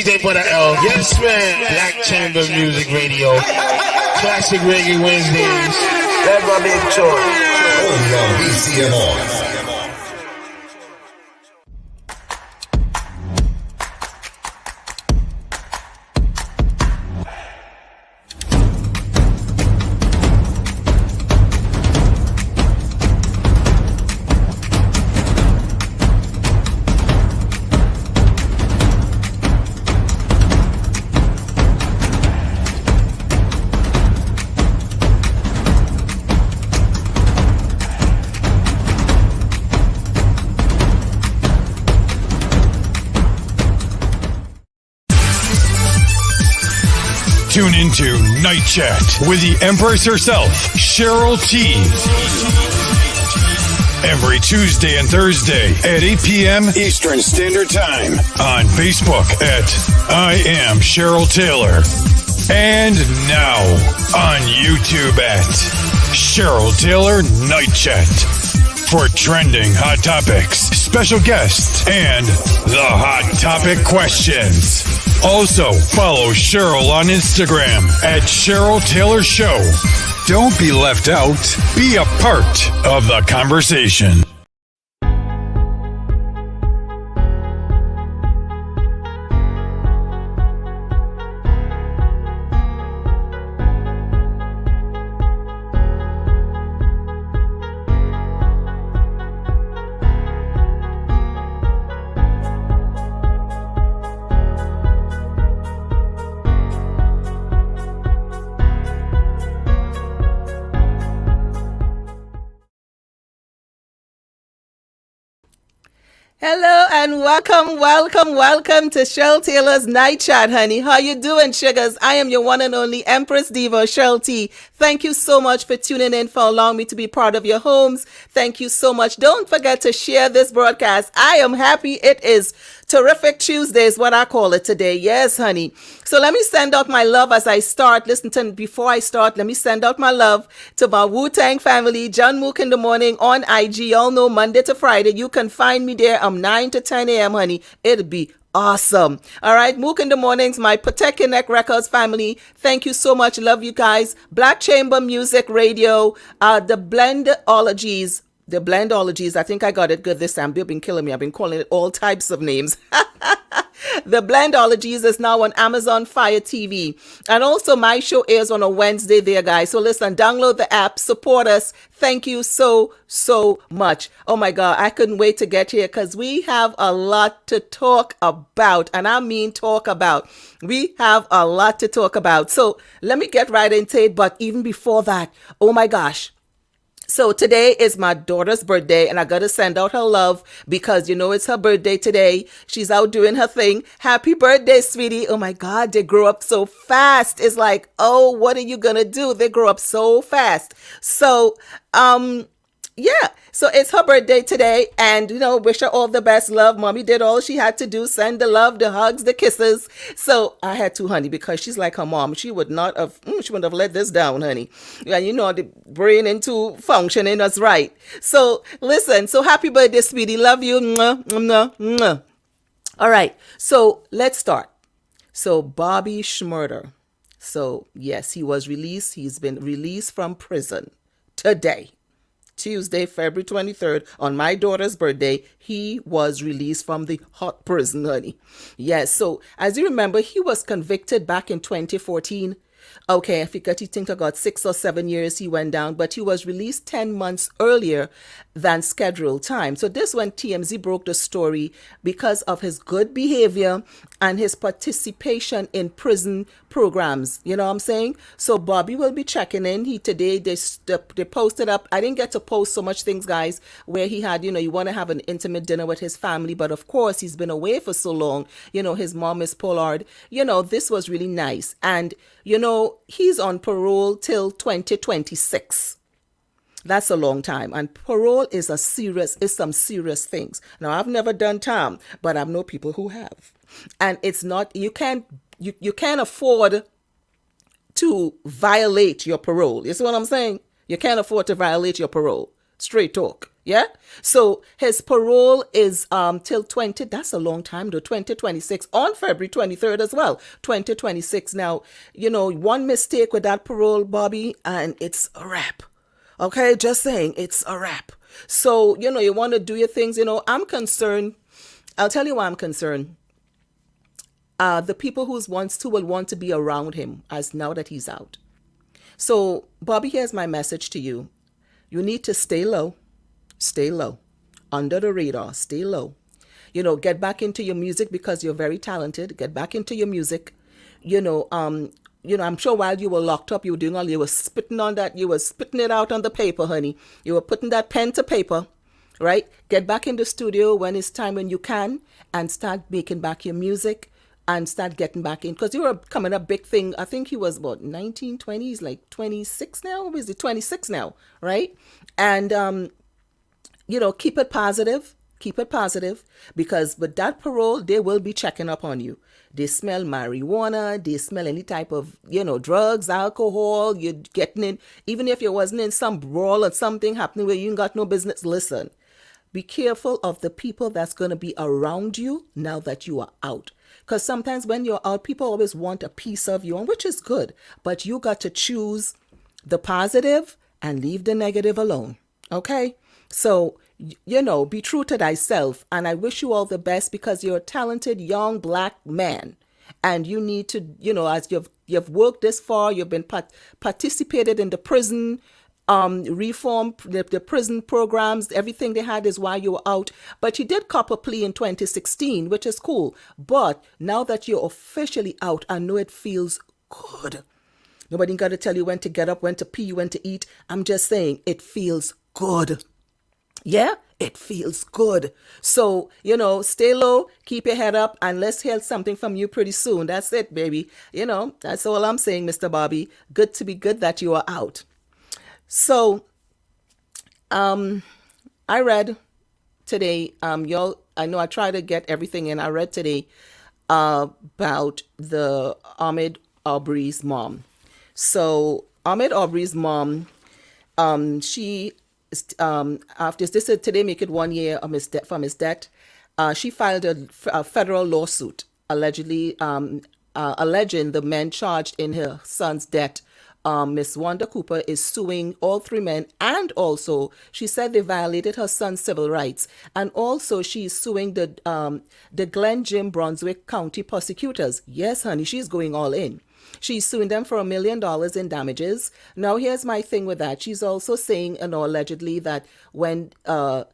DJ for the L. Yes, man. Black Chamber Music Radio. Classic Reggae Wednesdays. That's my big choice. Only on BCMR. Tune into Night Chat with the Empress herself, Cheryl T. Every Tuesday and Thursday at 8 p.m. Eastern Standard Time on Facebook at I Am Cheryl Taylor. And now on YouTube at Cheryl Taylor Night Chat for trending hot topics, special guests, and the hot topic questions. Also, follow Cheryl on Instagram at Cheryl Taylor Show. Don't be left out. Be a part of the conversation. Hello and welcome to Cheryl Taylor's Night Chat, honey. How you doing, sugars? I am your one and only Empress Diva, Cheryl T. Thank you so much for tuning in, for allowing me to be part of your homes. Thank you so much. Don't forget to share this broadcast. I am happy. It is Terrific Tuesday is what I call it today. Yes, honey. So let me send out my love as I start. Before I start, let me send out my love to my Wu-Tang family, John Mook in the morning on IG. Y'all know Monday to Friday. You can find me there. 9 to 10 a.m., honey. It'll be awesome. All right. Mook in the mornings, my Protect Your Neck Records family. Thank you so much. Love you guys. Black Chamber Music Radio, the Blendologies. The Blendologies, I think I got it good this time. They've been killing me. I've been calling it all types of names. The Blendologies is now on Amazon Fire TV. And also my show airs on a Wednesday there, guys. So listen, download the app, support us. Thank you so much. Oh my God, I couldn't wait to get here because we have a lot to talk about. And I mean talk about. We have a lot to talk about. So let me get right into it. But even before that, oh my gosh. So today is my daughter's birthday and I got to send out her love because you know it's her birthday today. She's out doing her thing. Happy birthday, sweetie. Oh my God, they grow up so fast. It's like, oh, what are you going to do? They grow up so fast. So, yeah, so it's her birthday today and, you know, wish her all the best love. Mommy did all she had to do. Send the love, the hugs, the kisses. So I had to, honey, because she's like her mom. She wouldn't have let this down, honey. And you know, the brain into functioning, that's right. So listen, so happy birthday, sweetie. Love you. Mwah, mwah, mwah. All right. So let's start. So Bobby Shmurda. So yes, he was released. He's been released from prison today. Tuesday, February 23rd, on my daughter's birthday, he was released from the hot prison, honey. Yes, so as you remember, he was convicted back in 2014. Okay, I think I got 6 or 7 years he went down, but he was released 10 months earlier than scheduled time. So this when TMZ broke the story because of his good behavior and his participation in prison programs. You know what I'm saying? So Bobby will be checking in. They posted up. I didn't get to post so much things, guys, where he had, you know, you want to have an intimate dinner with his family. But of course, he's been away for so long. You know, his mom is Pollard. You know, this was really nice. And, you know, he's on parole till 2026. That's a long time. And parole is some serious things. Now, I've never done time, but I know people who have. And it's not, you can't afford to violate your parole. You see what I'm saying? You can't afford to violate your parole. Straight talk. Yeah. So his parole is till 20, that's a long time though, 2026 on February 23rd as well. 2026. Now, one mistake with that parole, Bobby, and it's a wrap. Okay, just saying, it's a wrap. So, you want to do your things, I'm concerned. I'll tell you why I'm concerned. The people who will want to be around him as now that he's out. So, Bobby, here's my message to you. You need to stay low. Stay low. Under the radar. Stay low. Get back into your music because you're very talented. Get back into your music. I'm sure while you were locked up, you were spitting on that, you were spitting it out on the paper, honey. You were putting that pen to paper, right? Get back in the studio when it's time, when you can, and start making back your music and start getting back in. Because you were coming up big thing. I think he was about 19, 20s, like 26 now. Or is he 26 now, right? And, keep it positive. Keep it positive, because with that parole, they will be checking up on you. They smell marijuana, they smell any type of, drugs, alcohol, you're getting in. Even if you wasn't in some brawl or something happening where you ain't got no business, listen. Be careful of the people that's going to be around you now that you are out. Because sometimes when you're out, people always want a piece of you, and which is good. But you got to choose the positive and leave the negative alone. Okay? So, be true to thyself. And I wish you all the best, because you're a talented young black man. And you need to, as you've worked this far, you've been participated in the prison reform, the prison programs, everything they had is why you were out. But you did cop a plea in 2016, which is cool. But now that you're officially out, I know it feels good. Nobody got to tell you when to get up, when to pee, when to eat. I'm just saying it feels good. Yeah, it feels good. So, stay low, keep your head up, and let's hear something from you pretty soon. That's it, baby. That's all I'm saying, Mr. Bobby. Good to be good that you are out. So, I read today, y'all, I know I try to get everything in. I read today about the Ahmaud Arbery's mom. So, Ahmaud Arbery's mom, she after this today make it 1 year of from his death. She filed a federal lawsuit alleging the men charged in her son's death. Miss Wanda Cooper is suing all three men, and also she said they violated her son's civil rights, and also she's suing the Glen Jim Brunswick County prosecutors. Yes, honey, she's going all in. She's suing them for $1 million in damages. Now, here's my thing with that. She's also saying, allegedly, that when one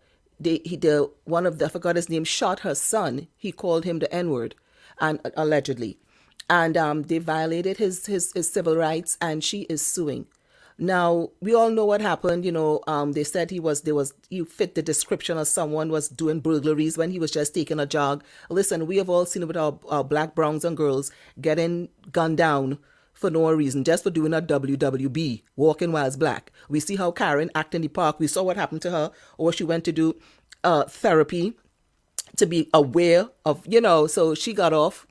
of the, I forgot his name, shot her son, he called him the N-word, and allegedly, and they violated his civil rights, and she is suing. Now, we all know what happened. They said he fit the description of someone was doing burglaries when he was just taking a jog. Listen, we have all seen it with our black, browns, and girls getting gunned down for no reason, just for doing a WWB, walking while it's black. We see how Karen acted in the park. We saw what happened to her, or she went to do therapy to be aware of, so she got off.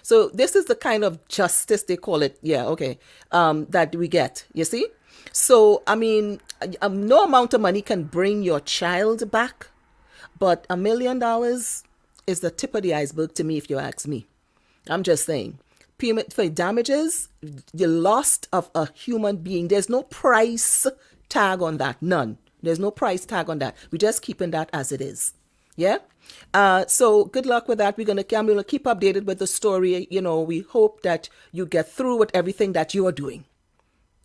So this is the kind of justice they call it. Yeah, okay. That we get, you see? So, I mean, no amount of money can bring your child back, but $1 million is the tip of the iceberg to me, if you ask me. I'm just saying. Payment for damages, the loss of a human being, there's no price tag on that. None. There's no price tag on that. We're just keeping that as it is. Yeah. So good luck with that. I'm going to keep updated with the story. We hope that you get through with everything that you are doing.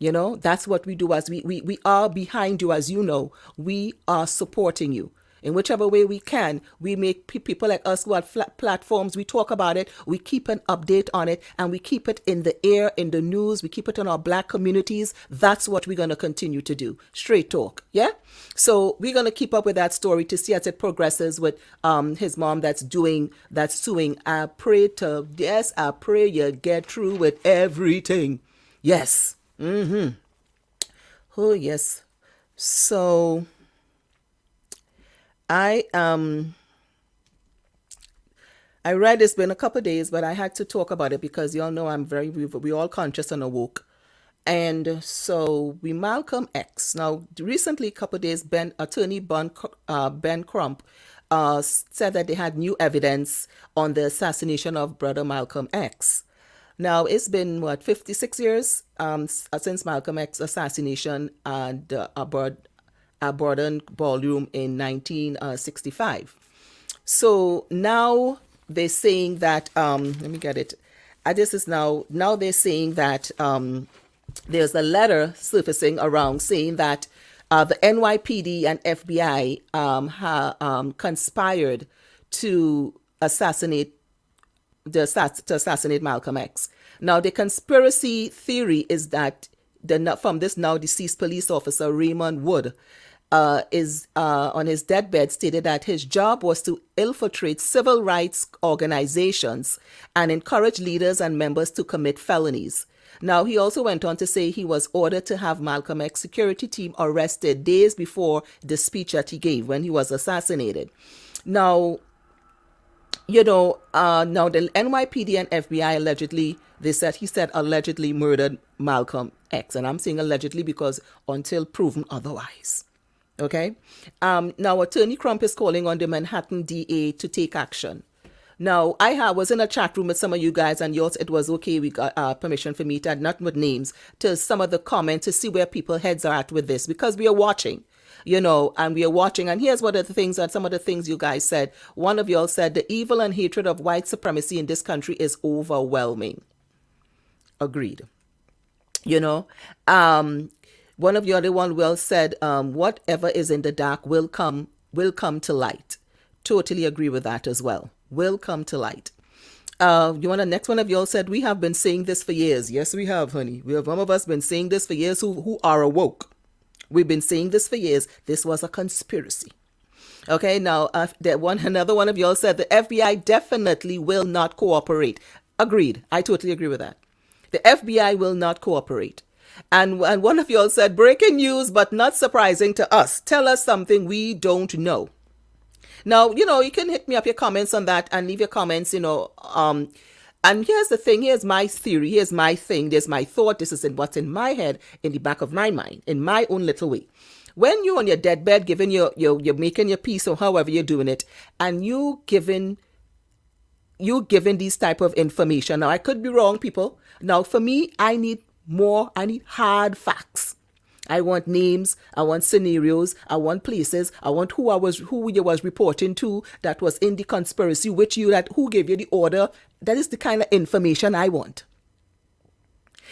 That's what we do, as we are behind you, as you know. We are supporting you in whichever way we can. We make people like us who have platforms, we talk about it, we keep an update on it, and we keep it in the air, in the news, we keep it in our black communities. That's what we're going to continue to do. Straight talk, yeah? So we're going to keep up with that story to see as it progresses with his mom that's suing. I pray you get through with everything. Yes. Oh, yes. So I read, it's been a couple of days, but I had to talk about it because y'all know we all conscious and awoke. And so we Malcolm X. Now, recently, a couple of days, attorney Ben Crump said that they had new evidence on the assassination of brother Malcolm X. Now, it's been, 56 years since Malcolm X assassination at a Borden Ballroom in 1965. So now they're saying that, let me get it. This is now they're saying that there's a letter surfacing around saying that the NYPD and FBI conspired to assassinate Malcolm X. Now, the conspiracy theory is that from this now deceased police officer Raymond Wood is on his deathbed stated that his job was to infiltrate civil rights organizations and encourage leaders and members to commit felonies. Now, he also went on to say he was ordered to have Malcolm X security team arrested days before the speech that he gave when he was assassinated. Now, now the NYPD and FBI allegedly, he said allegedly murdered Malcolm X. And I'm saying allegedly because until proven otherwise. Okay? Now, Attorney Crump is calling on the Manhattan DA to take action. Now, I was in a chat room with some of you guys, and yours, it was okay. We got permission for me to, not with names, to some of the comments to see where people's heads are at with this, because we are watching, and we are watching. And here's what some of the things you guys said. One of y'all said, the evil and hatred of white supremacy in this country is overwhelming. Agreed. One of the other one said, whatever is in the dark will come to light. Totally agree with that as well. Will come to light. The next one of y'all said, we have been saying this for years. Yes, we have, honey. Some of us been saying this for years who are awoke. We've been saying this for years. This was a conspiracy. Okay, now, another one of y'all said, the FBI definitely will not cooperate. Agreed. I totally agree with that. The FBI will not cooperate. And one of y'all said, breaking news, but not surprising to us. Tell us something we don't know. Now, you can hit me up your comments on that and leave your comments, and here's the thing, here's my theory, here's my thing, there's my thought, this is what's in my head, in the back of my mind, in my own little way. When you're on your deathbed, you're making your peace or however you're doing it, and you giving these type of information. Now, I could be wrong, people. Now, for me, I need hard facts. I want names, I want scenarios, I want places, I want who you was reporting to that was in the conspiracy, who gave you the order. That is the kind of information I want.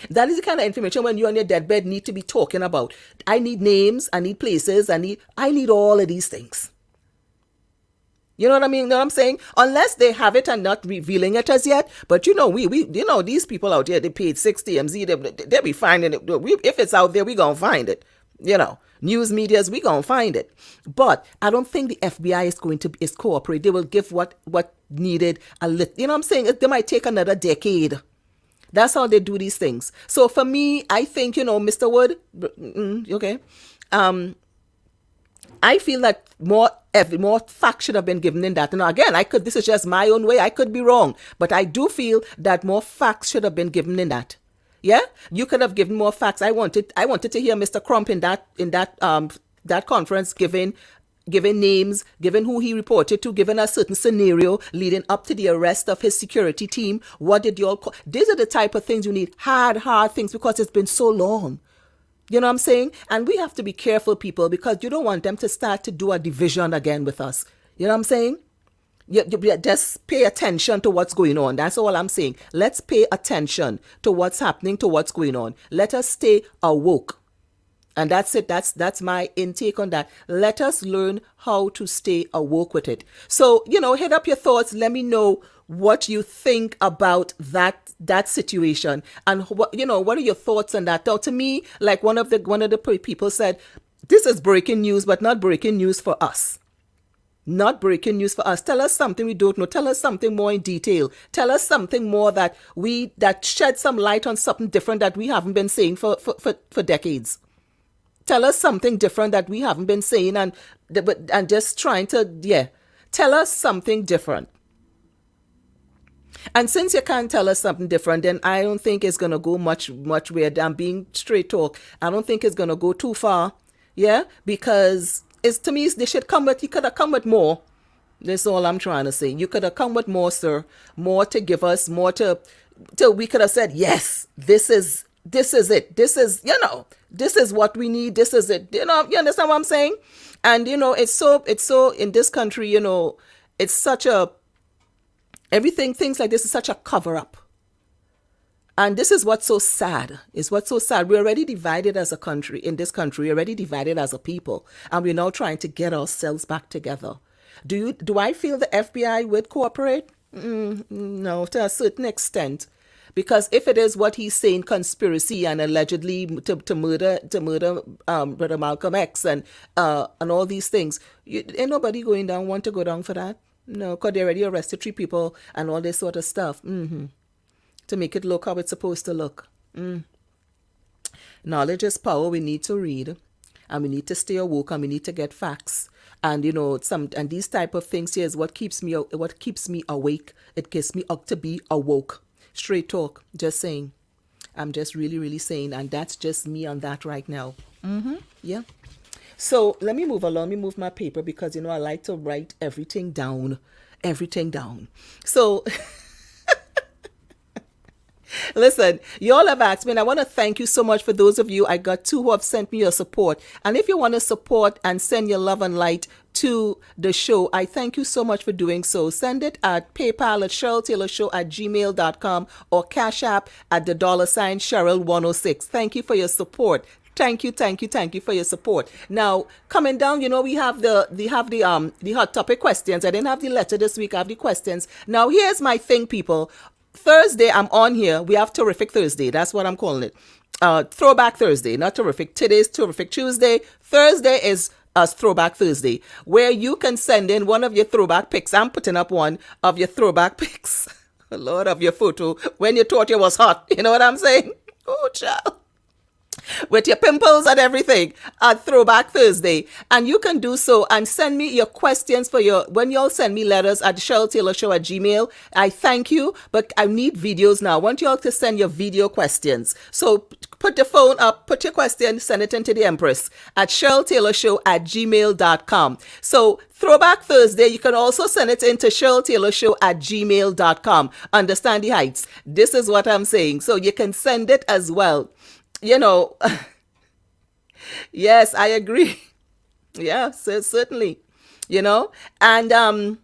That is the kind of information when you're on your deathbed need to be talking about. I need names, I need places, I need all of these things. You know what I mean? You know what I'm saying? Unless they have it and not revealing it as yet. But we these people out here, they paid 60 MZ, they be finding it. If it's out there, we gonna find it. News medias, we gonna find it. But I don't think the FBI is cooperate. They will give what needed a little. You know what I'm saying? They might take another decade. That's how they do these things. So for me, I think, Mr. Wood, okay. I feel that more facts should have been given in that. Now, again, this is just my own way. I could be wrong, but I do feel that more facts should have been given in that. Yeah, you could have given more facts. I wanted to hear Mr. Crump in that conference giving names, given who he reported to, given a certain scenario leading up to the arrest of his security team. What did y'all call? These are the type of things you need. Hard things, because it's been so long. You know what I'm saying? And we have to be careful, people, because you don't want them to start to do a division again with us. You know what I'm saying? You just pay attention to what's going on. That's all I'm saying. Let's pay attention to what's happening, to what's going on. Let us stay awoke. And that's it. That's my intake on that. Let us learn how to stay awoke with it. So, hit up your thoughts. Let me know what you think about that situation, and what are your thoughts on that? Now, to me, like one of the people said, this is breaking news, but not breaking news for us. Not breaking news for us. Tell us something we don't know. Tell us something more in detail. Tell us something more that shed some light on something different that we haven't been saying for decades. Tell us something different that we haven't been saying and just trying to, tell us something different. And since you can't tell us something different, then I don't think it's going to go much weird. I'm being straight talk. I don't think it's going to go too far. Yeah? Because to me, they should come with, you could have come with more. That's all I'm trying to say. You could have come with more, sir. More to give us, more to we could have said, yes, this is it. This is, this is what we need. This is it. You understand what I'm saying? And, it's so in this country, it's such a, things like this is such a cover up. And this is what's so sad. We're already divided as a country, in this country, we're already divided as a people. And we're now trying to get ourselves back together. Do I feel the FBI would cooperate? No, to a certain extent. Because if it is what he's saying, conspiracy and allegedly to murder Brother Malcom X and all these things, ain't nobody want to go down for that. No, because they already arrested 3 people and all this sort of stuff. To make it look how it's supposed to look. Knowledge is power. We need to read, and we need to stay awoke, and we need to get facts. And and these type of things here is what keeps me awake. It gets me up to be awoke. Straight talk. Just saying. I'm just really, really saying, and that's just me on that right now. Yeah. So let me move along. Let me move my paper because I like to write everything down. So. Listen, you all have asked me, and I want to thank you so much for those of you. I got 2 who have sent me your support. And if you want to support and send your love and light to the show, I thank you so much for doing so. Send it at PayPal at CherylTaylorShow@gmail.com or Cash App at the $ Cheryl106. Thank you for your support. Thank you for your support. Now, coming down, we have the hot topic questions. I didn't have the letter this week. I have the questions. Now, here's my thing, people. Thursday, I'm on here. We have Terrific Thursday. That's what I'm calling it. Throwback Thursday, not Terrific. Today's Terrific Tuesday. Thursday is Throwback Thursday, where you can send in one of your throwback pics. I'm putting up one of your throwback pics. Lord, of your photo when you thought you was hot. You know what I'm saying? Oh, child. With your pimples and everything at Throwback Thursday. And you can do so and send me your questions when y'all send me letters at CherylTaylorShow@gmail. I thank you, but I need videos now. I want y'all to send your video questions. So put your phone up, put your question, send it into the Empress at CherylTaylorShow@gmail.com. So Throwback Thursday, you can also send it into CherylTaylorShow@gmail.com. Understand the heights. This is what I'm saying. So you can send it as well. Yes, I agree. Yeah, certainly, and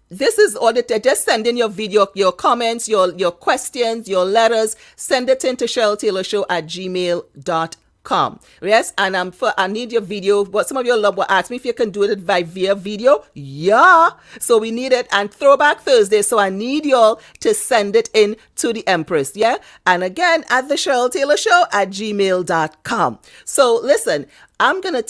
this is all that. Just send in your video, your comments, your questions, your letters. Send it into CherylTaylorShow@gmail.com. Yes, and I need your video. But some of your love will ask me if you can do it via video. Yeah, so we need it. And Throwback Thursday, so I need y'all to send it in to the Empress. Yeah, and again at the CherylTaylorShow@gmail.com. So listen, I want to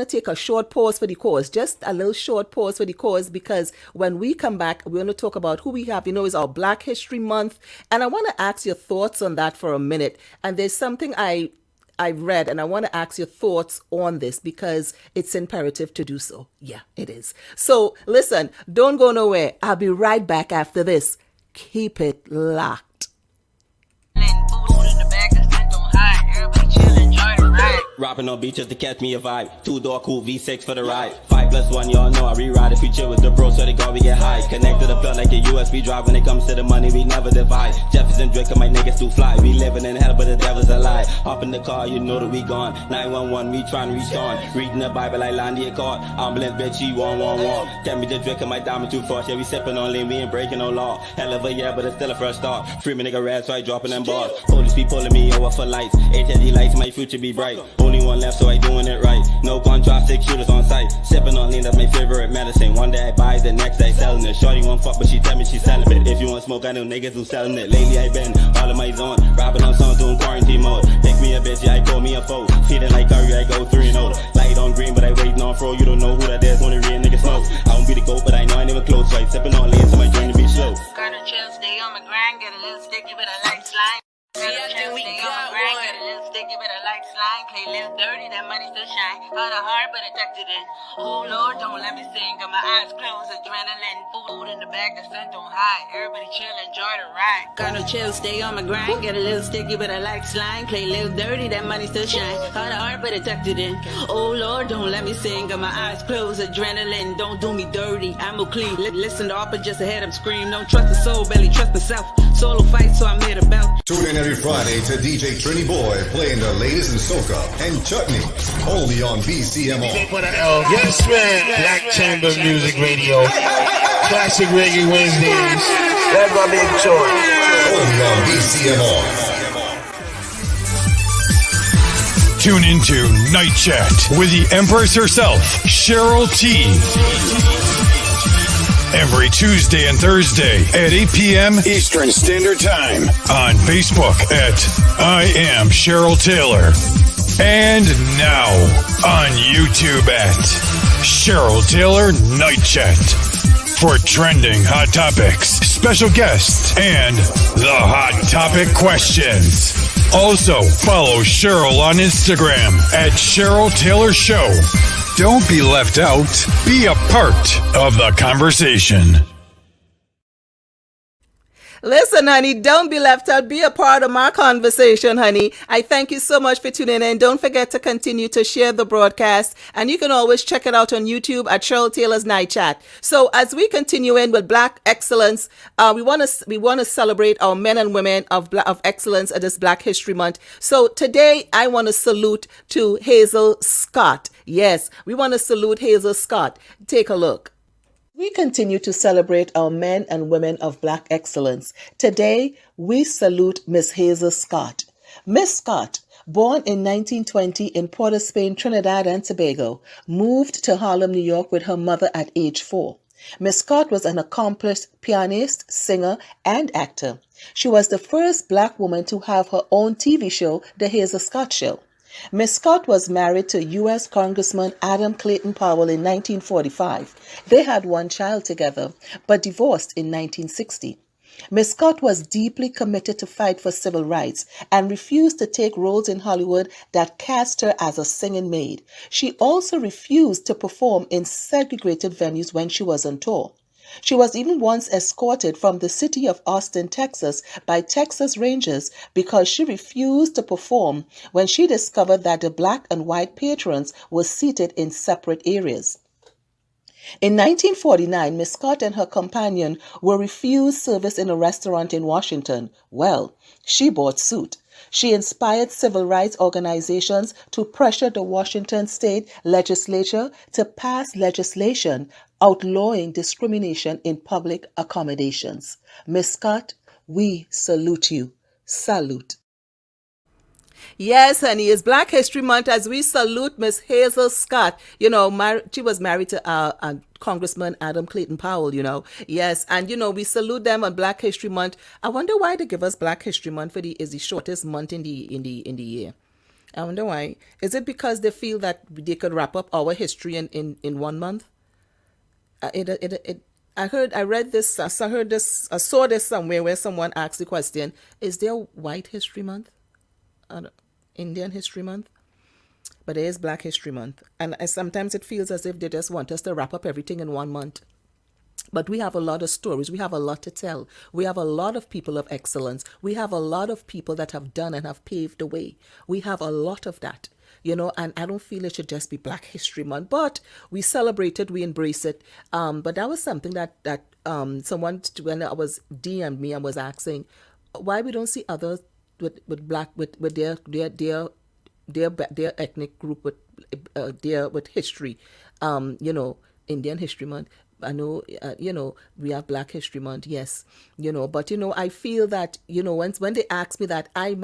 take a short pause for the cause, just a little short pause for the cause, because when we come back, we're going to talk about who we have. It's our Black History Month, and I want to ask your thoughts on that for a minute. And there's something I read, and I want to ask your thoughts on this because it's imperative to do so. Yeah, it is. So listen, don't go nowhere. I'll be right back after this. Keep it locked. Robbing on beaches to catch me a vibe. 2-door cool V6 for the ride. 5+1, y'all know I re-ride. If we chill with the bros, so they go, we get high. Connect to the plug like a USB drive. When it comes to the money, we never divide. Jefferson Drake and my niggas too fly. We living in hell, but the devil's a lie. Hop in the car, you know that we gone. 911, me trying to reach on. Reading the Bible, I land the card. Ambulance, bitch, she 111. Tell me the drink and my diamond too far. Yeah, we sipping on lean, we ain't breaking no law. Hell of a year, but it's still a fresh start. Free me nigga rad, so I dropping them bars. Police be pulling me over for lights. HID lights, my future be bright. Only one left, so I doing it right. No contrast, 6 shooters on sight. Sipping on lean, that's my favorite medicine. One day I buy it, the next day selling it. Shorty won't fuck, but she tell me she selling it. If you want smoke, I know niggas who selling it. Lately I been all in my zone, rapping on songs doing quarantine mode. Pick me a bitch, yeah, I call me a foe. Feeling like Curry, I go 3-0. Light on green, but I waiting on fro. You don't know who that is, only real niggas smoke. I won't be the goat, but I know I never close. Right, sipping on lean, so my journey be slow. Gotta chill, stay on my grind, get a little sticky, but I like slime. Gotta chill, stay on my grind, get a little sticky. sticky, but I like slime. Play little dirty, that money still shine. Heart of heart, but I tucked it in. Oh Lord, don't let me sing. Got my eyes closed, adrenaline. Food in the back, the sun don't hide. Everybody chill, enjoy the ride. Got no chill, stay on my grind. Get a little sticky, but I like slime. Play little dirty, that money still shine. Heart of heart, but I tucked it in. Oh Lord, don't let me sing. Got my eyes closed, adrenaline. Don't do me dirty, I'm clean. Listen to all, but just ahead, I'm scream. Don't trust the soul, barely trust myself. Solo fight, so I made a belt. Tune in every Friday to DJ Trini Boy playing the latest in soca and chutney, only on BCMO. Yes, man. Black Chamber Music Radio. Classic Reggae Wednesdays. That's my big choice. Only on BCMO. Tune into Night Chat with the Empress herself, Cheryl T. Every Tuesday and Thursday at 8 p.m. Eastern Standard Time on Facebook at I Am Cheryl Taylor. And now on YouTube at Cheryl Taylor Night Chat for trending hot topics, special guests, and the hot topic questions. Also, follow Cheryl on Instagram at Cheryl Taylor Show. Don't be left out. Be a part of the conversation. Listen, honey, don't be left out. Be a part of my conversation, honey. I thank you so much for tuning in. Don't forget to continue to share the broadcast. And you can always check it out on YouTube at Cheryl Taylor's Night Chat. So as we continue in with Black Excellence, we want to celebrate our men and women of excellence at this Black History Month. So today I want to salute to Hazel Scott. Yes, we want to salute Hazel Scott. Take a look. We continue to celebrate our men and women of Black excellence. Today, we salute Miss Hazel Scott. Miss Scott, born in 1920 in Port of Spain, Trinidad and Tobago, moved to Harlem, New York with her mother at age 4. Miss Scott was an accomplished pianist, singer, and actor. She was the first Black woman to have her own TV show, The Hazel Scott Show. Miss Scott was married to U.S. Congressman Adam Clayton Powell in 1945. They had one child together, but divorced in 1960. Miss Scott was deeply committed to fight for civil rights and refused to take roles in Hollywood that cast her as a singing maid. She also refused to perform in segregated venues when she was on tour. She was even once escorted from the city of Austin, Texas, by Texas Rangers because she refused to perform when she discovered that the Black and white patrons were seated in separate areas. In 1949, Miss Scott and her companion were refused service in a restaurant in Washington. Well, she brought suit. She inspired civil rights organizations to pressure the Washington state legislature to pass legislation outlawing discrimination in public accommodations. Miss Scott, we salute you. Salute. Yes, honey, it's Black History Month as we salute Miss Hazel Scott. You know, she was married to Congressman Adam Clayton Powell, you know. Yes, and, you know, we salute them on Black History Month. I wonder why they give us Black History Month is the shortest month in the year. I wonder why. Is it because they feel that they could wrap up our history in 1 month? I saw this somewhere where someone asked the question, is there White History Month? Indian History Month? But there is Black History Month. And sometimes it feels as if they just want us to wrap up everything in 1 month. But we have a lot of stories. We have a lot to tell. We have a lot of people of excellence. We have a lot of people that have done and have paved the way. We have a lot of that. You know, and I don't feel it should just be Black History Month, but we celebrate it, we embrace it. But that was something that someone, when I was DM'd me, I was asking why we don't see others with their ethnic group with history. You know, Indian History Month. I know, you know, we have Black History Month, yes, you know, but, you know, I feel that, you know, when they ask me that, I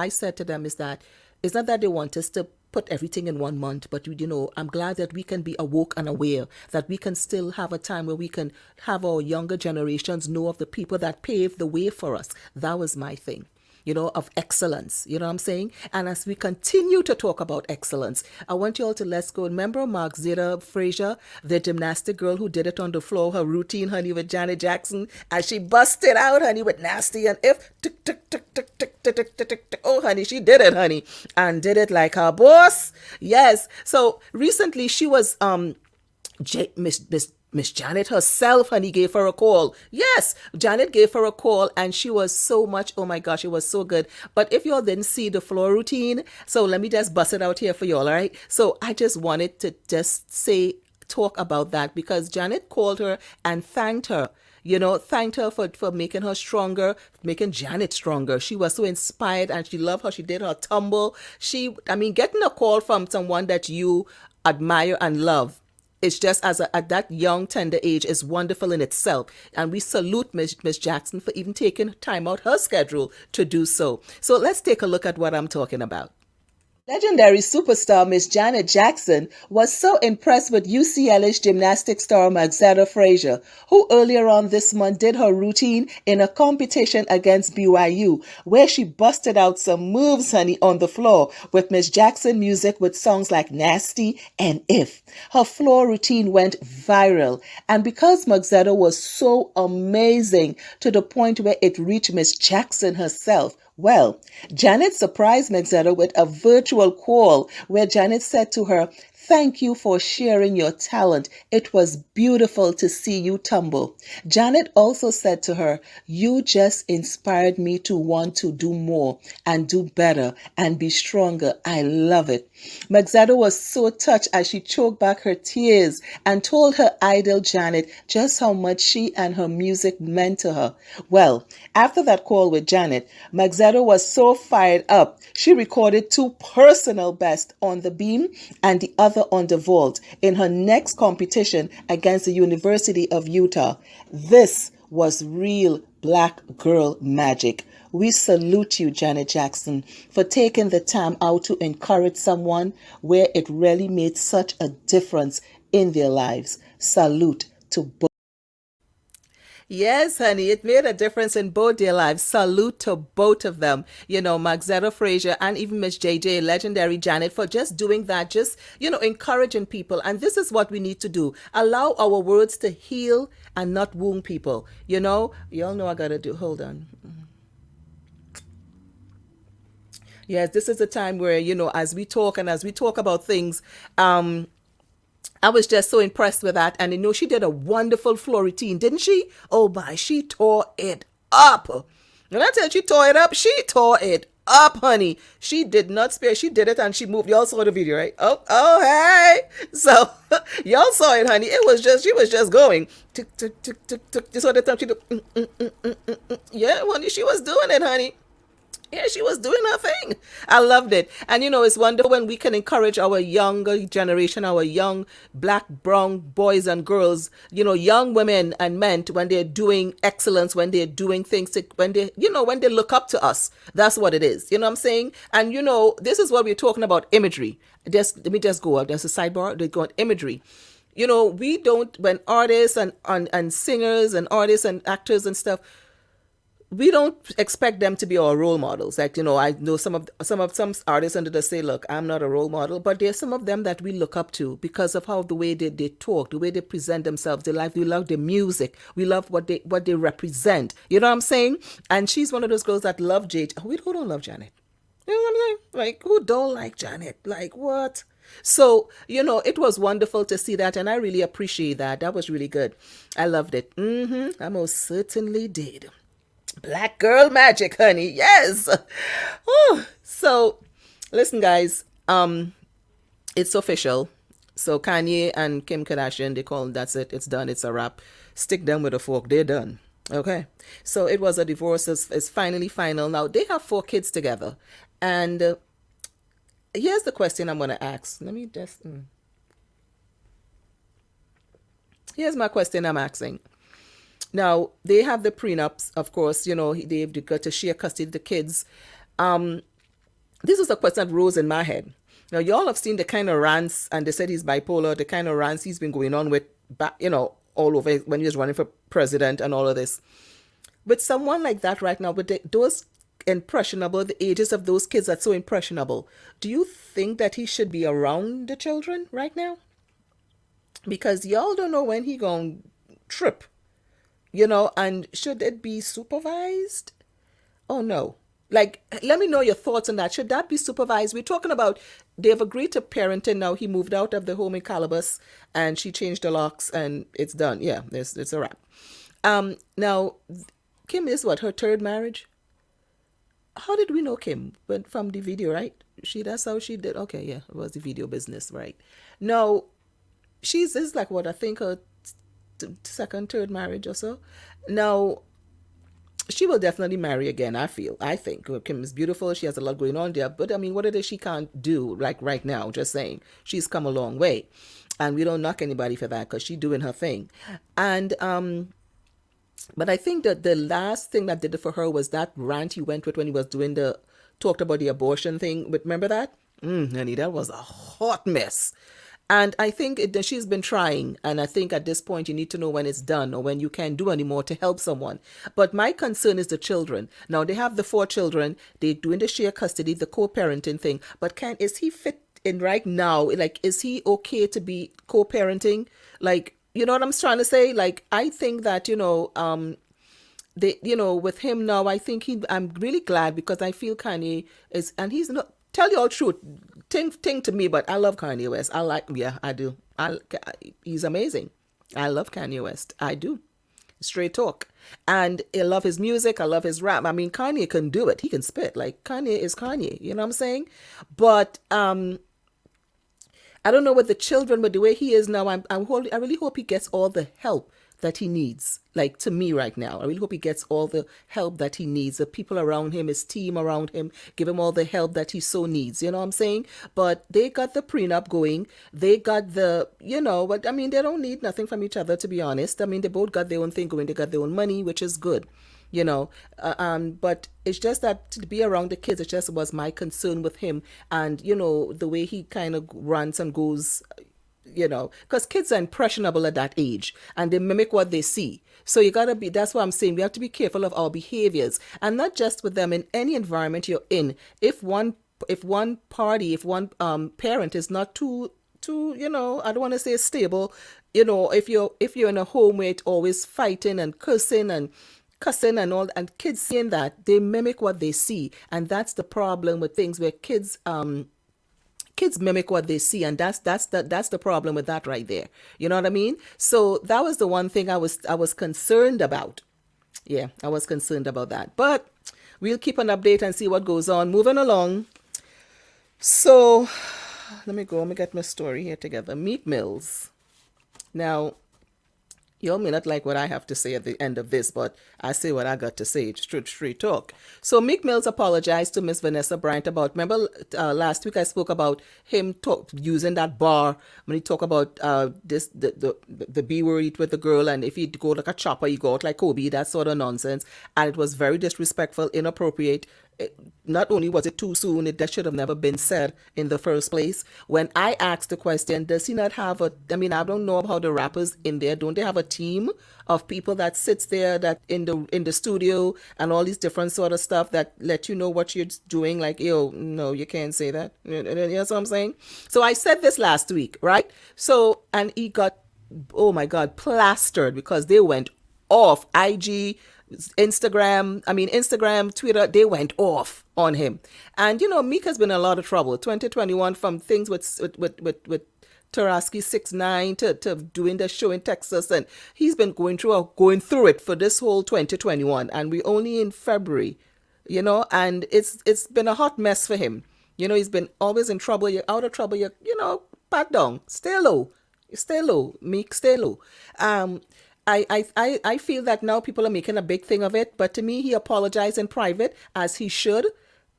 said to them is that it's not that they want us to put everything in 1 month, but, you know, I'm glad that we can be awoke and aware, that we can still have a time where we can have our younger generations know of the people that paved the way for us. That was my thing. You know, of excellence, you know what I'm saying? And as we continue to talk about excellence, I want you all to let's go. Remember Mark Zeta Frazier, the gymnastic girl who did it on the floor, her routine, honey, with Janet Jackson, as she busted out, honey, with nasty and if, tick, tick, tick, tick, tick, Oh, honey, she did it, honey, and did it like her boss. Yes. So recently, she was Miss Janet herself, honey, gave her a call. Yes, Janet gave her a call, and she was so much. Oh my gosh, it was so good. But if y'all didn't see the floor routine, so let me just bust it out here for y'all. All right. So I just wanted to just talk about that because Janet called her and thanked her. Thanked her for making her stronger, making Janet stronger. She was so inspired and she loved how she did her tumble. Getting a call from someone that you admire and love, it's just at that young, tender age is wonderful in itself. And we salute Miss Jackson for even taking time out her schedule to do so. So let's take a look at what I'm talking about. Legendary superstar Miss Janet Jackson was so impressed with UCLA's gymnastics star Magzetta Frazier, who earlier on this month did her routine in a competition against BYU, where she busted out some moves, honey, on the floor with Miss Jackson music with songs like Nasty and If. Her floor routine went viral, and because Magzetta was so amazing to the point where it reached Miss Jackson herself, well, Janet surprised Magzetta with a virtual call where Janet said to her, "Thank you for sharing your talent. It was beautiful to see you tumble." Janet also said to her, "You just inspired me to want to do more and do better and be stronger. I love it." Magzetta was so touched as she choked back her tears and told her idol Janet just how much she and her music meant to her. Well, after that call with Janet, Magzetta was so fired up, she recorded 2 personal bests on the beam and the other on the vault in her next competition against the University of Utah. This was real Black girl magic. We salute you, Janet Jackson, for taking the time out to encourage someone where it really made such a difference in their lives. Salute to both. Yes, honey, it made a difference in both their lives. Salute to both of them. Magzetta Frazier and even Miss JJ, legendary Janet, for just doing that, just, encouraging people. And this is what we need to do. Allow our words to heal and not wound people. Y'all know I gotta do, hold on. Yes, this is a time where, as we talk and as we talk about things, I was just so impressed with that. And she did a wonderful floor routine, didn't she? Oh my, she tore it up. When I tell you she tore it up, honey. She did not spare. She did it and she moved. Y'all saw the video, right? Oh, hey. So y'all saw it, honey. She was just going. Tick, tick, tick, tick, tick. Just all the time she did. Yeah, honey, she was doing it, honey. Yeah, she was doing her thing. I loved it. And it's wonderful when we can encourage our younger generation, our young Black, brown boys and girls, young women and men, when they're doing excellence, when they're doing things, when they look up to us. That's what it is. You know what I'm saying? And this is what we're talking about, imagery. Let me just go up. There's a sidebar. They go on imagery. We don't, when artists and singers and artists and actors and stuff, we don't expect them to be our role models. Like, I know some artists under the say, look, I'm not a role model, but there's some of them that we look up to because of how the way they talk, the way they present themselves, their life. We love their music. We love what they represent. You know what I'm saying? And she's one of those girls that love Jade. Who don't love Janet? You know what I'm saying? Like, who don't like Janet? Like, what? So, it was wonderful to see that, and I really appreciate that. That was really good. I loved it. I most certainly did. Black girl magic, honey. Yes. So, listen, guys. It's official. So Kanye and Kim Kardashian, they call that's it. It's done. It's a wrap. Stick them with a fork. They're done. Okay. So it was a divorce. It's finally final. Now they have 4 kids together. And here's the question I'm going to ask. Let me just. Here's my question I'm asking. Now, they have the prenups, of course, they've got to share custody of the kids. This is a question that rose in my head. Now, y'all have seen the kind of rants, and they said he's bipolar, the kind of rants he's been going on with, all over when he was running for president and all of this. With someone like that right now, with those impressionable, the ages of those kids are so impressionable, do you think that he should be around the children right now? Because y'all don't know when he gonna trip. And should it be supervised? Oh, no. Like, let me know your thoughts on that. Should that be supervised? We're talking about they've agreed to parenting now. He moved out of the home in Calabas and she changed the locks and it's done. Yeah, it's a wrap. Now, Kim is what, her third marriage? How did we know Kim? But from the video, right? That's how she did. Okay, yeah, it was the video business, right? Now, this is like what I think her second, third marriage or so. Now, she will definitely marry again, I think. Kim is beautiful. She has a lot going on there. But I mean, what it is she can't do, like right now, just saying. She's come a long way. And we don't knock anybody for that because she's doing her thing. And, but I think that the last thing that did it for her was that rant he went with when he was talked about the abortion thing. But remember that? Honey, that was a hot mess. And I think that she's been trying. And I think at this point, you need to know when it's done or when you can't do anymore to help someone. But my concern is the children. Now, they have the 4 children. They're doing the share custody, the co-parenting thing. But is he fit in right now? Like, is he okay to be co-parenting? Like, you know what I'm trying to say? Like, I think that, with him now, I think I'm really glad because I feel Kanye is, and he's not, tell you all truth, thing to me, but I love Kanye West. I do. He's amazing. I love Kanye West. I do. Straight talk. And I love his music. I love his rap. I mean, Kanye can do it. He can spit. Like, Kanye is Kanye. You know what I'm saying? But, I don't know with the children, but the way he is now, I really hope he gets all the help that he needs. Like, to me right now, I really hope he gets all the help that he needs. The people around him, his team around him, give him all the help that he so needs. You know what I'm saying? But they got the prenup going. They got but I mean, they don't need nothing from each other, to be honest. I mean, they both got their own thing going. They got their own money, which is good. But it's just that to be around the kids, it just was my concern with him. And, the way he kind of runs and goes, because kids are impressionable at that age and they mimic what they see. So that's what I'm saying. We have to be careful of our behaviors and not just with them in any environment you're in. If one parent is not too, I don't want to say stable, if you're in a home where it's always fighting and cussing and all, and kids seeing that, they mimic what they see. And that's the problem with things where kids mimic what they see, and that's the problem with that right there. You know what I mean? So that was the one thing I was concerned about. Yeah, I was concerned about that. But we'll keep an update and see what goes on. Moving along. So let me get my story here together. Meek Mills. Now, you all may not like what I have to say at the end of this, but I say what I got to say. It's straight talk. So Meek Mills apologized to Miss Vanessa Bryant about, remember last week I spoke about him using that bar when he talked about the B word with the girl, and if he'd go like a chopper, he go out like Kobe, that sort of nonsense. And it was very disrespectful, inappropriate. Not only was it too soon, that should have never been said in the first place. When I asked the question, does he not have I don't know how the rappers in there, don't they have a team of people that sits there that in the studio and all these different sort of stuff that let you know what you're doing? Like, no, you can't say that. You know what I'm saying? So I said this last week, right? So, and he got, oh my God, plastered because they went off. Instagram, Twitter, they went off on him. And, Meek has been in a lot of trouble. 2021, from things with Taraski 6ix9ine to doing the show in Texas. And he's been going through it for this whole 2021. And we're only in February, and it's been a hot mess for him. He's been always in trouble. You're out of trouble. Back down. Stay low. Meek, stay low. I feel that now people are making a big thing of it, but to me, he apologized in private, as he should,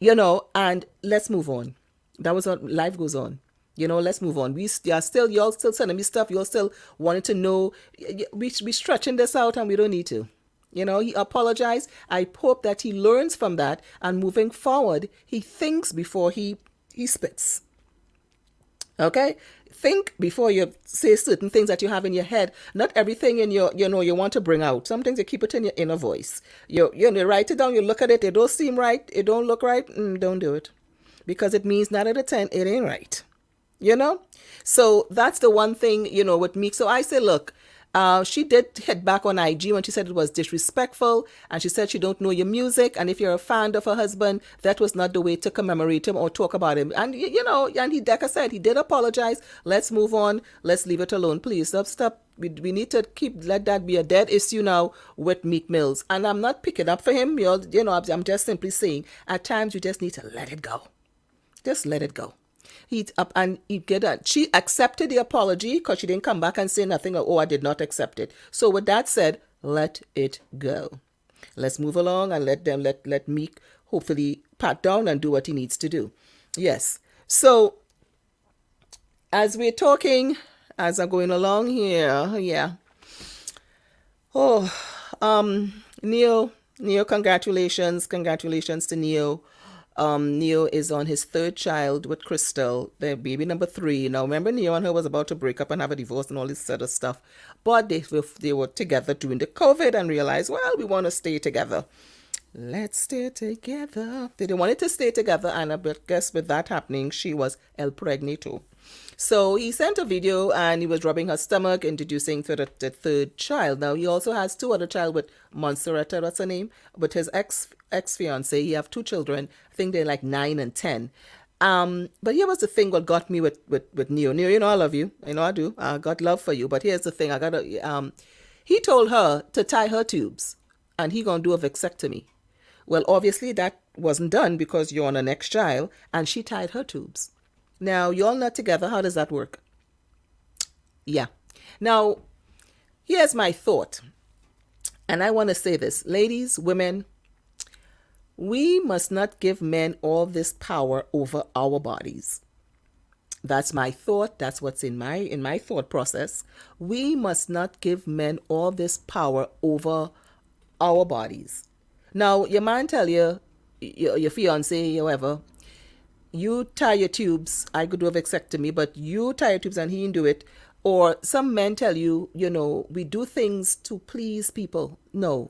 and let's move on. That was what life goes on. Let's move on. Y'all still sending me stuff. Y'all still wanting to know. We stretching this out and we don't need to. He apologized. I hope that he learns from that, and moving forward, he thinks before he spits. Okay? Think before you say certain things that you have in your head. Not everything in your, you want to bring out. Some things you keep it in your inner voice. You write it down, you look at it, it don't seem right, it don't look right, don't do it. Because it means 9 out of 10, it ain't right. So that's the one thing, with me. So I say, look, She did hit back on IG when she said it was disrespectful, and she said she don't know your music, and if you're a fan of her husband, that was not the way to commemorate him or talk about him. And and he, like I said, he did apologize. Let's move on. Let's leave it alone, please. Stop. We need to let that be a dead issue now with Meek Mills. And I'm not picking up for him. I'm just simply saying at times you just need to let it go. Just let it go. She accepted the apology because she didn't come back and say nothing. Oh, I did not accept it. So with that said, let it go. Let's move along and let Meek hopefully pat down and do what he needs to do. Yes. So as we're talking, as I'm going along here, yeah. Oh, Neo, congratulations to Neo. Neo is on his third child with Crystal, their baby number 3. Now, remember, Neo and her was about to break up and have a divorce and all this sort of stuff. But they were together during the COVID and realized, well, we want to stay together. Let's stay together. They wanted to stay together, and I guess with that happening, she was el pregnito. So he sent a video and he was rubbing her stomach, introducing to the third child. Now, he also has 2 other child with Monserrata, what's her name? With his ex-fiance. He have 2 children. I think they're like 9 and 10. But here was the thing what got me with Neo. Neo, I love you. I do. I got love for you. But here's the thing. He told her to tie her tubes and he gonna do a vasectomy. Well, obviously that wasn't done because you're on the next child, and she tied her tubes. Now, you're not together. How does that work? Yeah. Now, here's my thought. And I want to say this. Ladies, women, we must not give men all this power over our bodies. That's my thought. That's what's in my thought process. We must not give men all this power over our bodies. Now, your man tell you, your fiance, whoever, you tie your tubes, I could do a vasectomy, but you tie your tubes and he didn't do it. Or some men tell you, we do things to please people. No.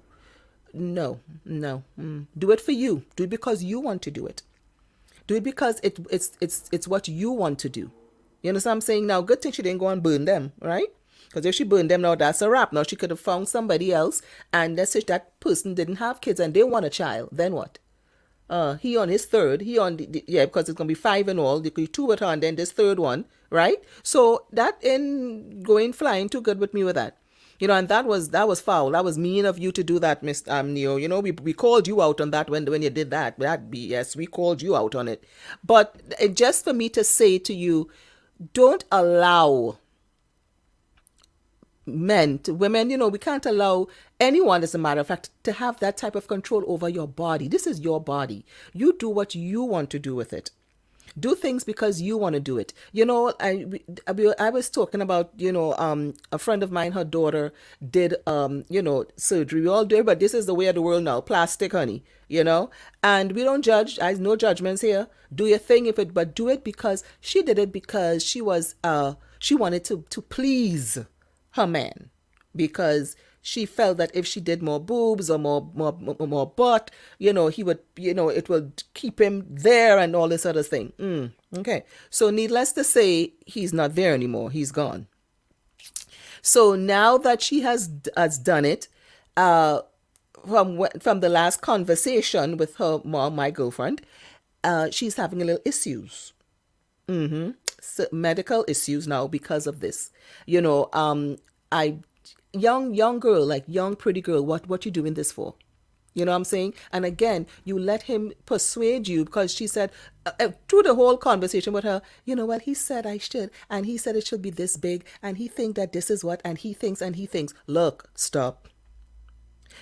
Do it for you. Do it because you want to do it. Do it because it's what you want to do. You understand what I'm saying? Now, good thing she didn't go and burn them, right? Because if she burned them, now that's a wrap. Now she could have found somebody else, and let's say that person didn't have kids and they want a child. Then what? He on his third. Because it's gonna be 5 in all. You could 2 with her, and then this third one, right? So that ain't going flying too good with me with that. And that was foul. That was mean of you to do that, Miss Neo. We called you out on that when you did that. Yes, we called you out on it. But just for me to say to you, don't allow women, we can't allow anyone, as a matter of fact, to have that type of control over your body. This is your body. You do what you want to do with it. Do things because you want to do it. I was talking about, a friend of mine, her daughter did, surgery. We all do it, but this is the way of the world now. Plastic, honey, and we don't judge. There's no judgments here. Do your thing but do it because she did it because she wanted to please her man, because she felt that if she did more boobs or more butt, he would, it will keep him there and all this other thing. Okay. So needless to say, he's not there anymore. He's gone. So now that she has done it, from the last conversation with her mom, my girlfriend, she's having a little issues. So medical issues now because of this. Young girl, like young pretty girl, what you doing this for? You know what I'm saying? And again, you let him persuade you, because she said through the whole conversation with her, well, he said I should, and he said it should be this big, and he think that this is what, and he thinks. Look, stop.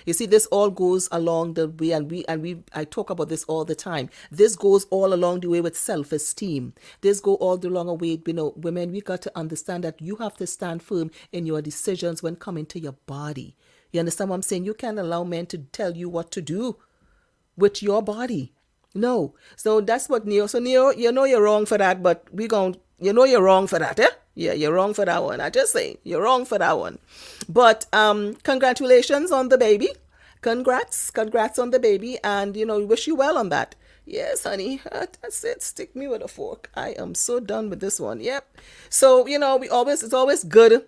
You see, this all goes along the way, and I talk about this all the time. This goes all along the way with self-esteem. This go all the long way, women, we got to understand that you have to stand firm in your decisions when coming to your body. You understand what I'm saying? You can't allow men to tell you what to do with your body. No. So that's what Neo. So Neo, you're wrong for that, but you're wrong for that, eh? Yeah, you're wrong for that one. I just say you're wrong for that one. But congratulations on the baby. Congrats on the baby, and wish you well on that. Yes, honey. That's it. Stick me with a fork. I am so done with this one. Yep. So it's always good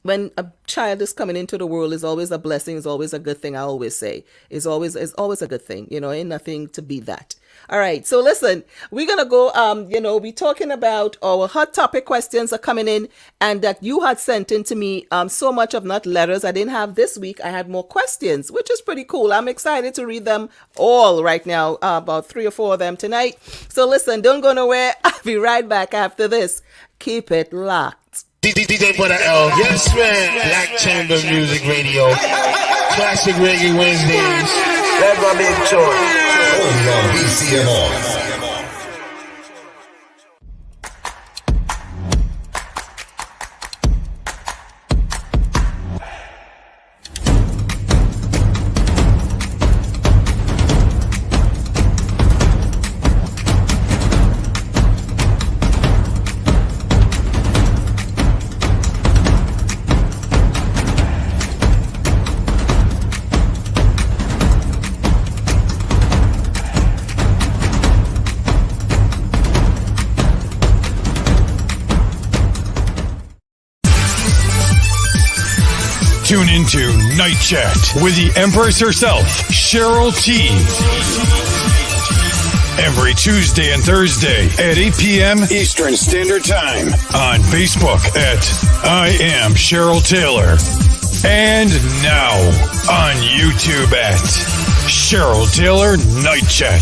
when a child is coming into the world is always a blessing, is always a good thing. I always say it's always a good thing. Ain't nothing to beat that. All right, so listen, we're gonna go. We're talking about our hot topic questions are coming in, and that you had sent in to me. So much of not letters I didn't have this week. I had more questions, which is pretty cool. I'm excited to read them all right now. About 3 or 4 of them tonight. So listen, don't go nowhere. I'll be right back after this. Keep it locked. DJ Brother L. Yes, man. Black Chamber Music Radio. Classic Reggae Wednesdays. That's my big choice. Only on BCMR. Tune into Night Chat with the Empress herself, Cheryl T. Every Tuesday and Thursday at 8 p.m. Eastern Standard Time on Facebook at I Am Cheryl Taylor. And now on YouTube at Cheryl Taylor Night Chat